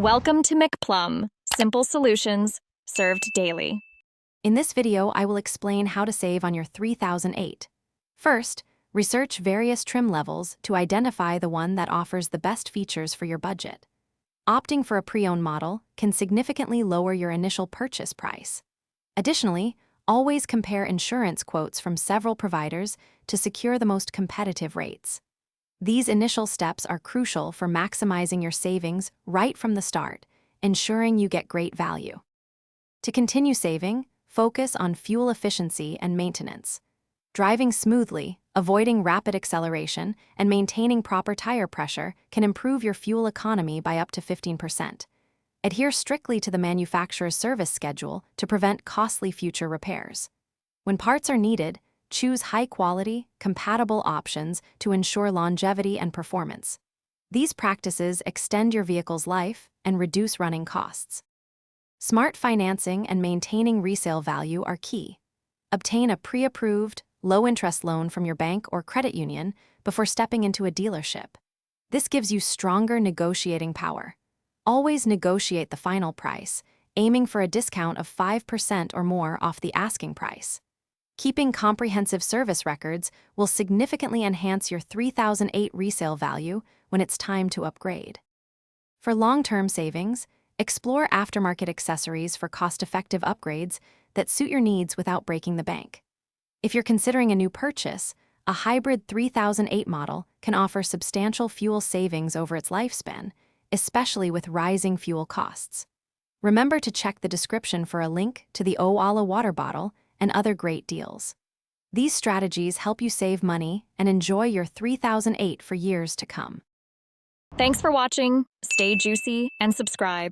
Welcome to McPlum, simple solutions served daily. In this video, I will explain how to save on your 3008. First, research various trim levels to identify the one that offers the best features for your budget. Opting for a pre-owned model can significantly lower your initial purchase price. Additionally, always compare insurance quotes from several providers to secure the most competitive rates. These initial steps are crucial for maximizing your savings right from the start, ensuring you get great value. To continue saving, focus on fuel efficiency and maintenance. Driving smoothly, avoiding rapid acceleration, and maintaining proper tire pressure can improve your fuel economy by up to 15%. Adhere strictly to the manufacturer's service schedule to prevent costly future repairs. When parts are needed, choose high-quality, compatible options to ensure longevity and performance. These practices extend your vehicle's life and reduce running costs. Smart financing and maintaining resale value are key. Obtain a pre-approved, low-interest loan from your bank or credit union before stepping into a dealership. This gives you stronger negotiating power. Always negotiate the final price, aiming for a discount of 5% or more off the asking price. Keeping comprehensive service records will significantly enhance your 3008 resale value when it's time to upgrade. For long-term savings, explore aftermarket accessories for cost-effective upgrades that suit your needs without breaking the bank. If you're considering a new purchase, a hybrid 3008 model can offer substantial fuel savings over its lifespan, especially with rising fuel costs. Remember to check the description for a link to the Owala water bottle and other great deals. These strategies help you save money and enjoy your 3008 for years to come. Thanks for watching. Stay juicy and subscribe.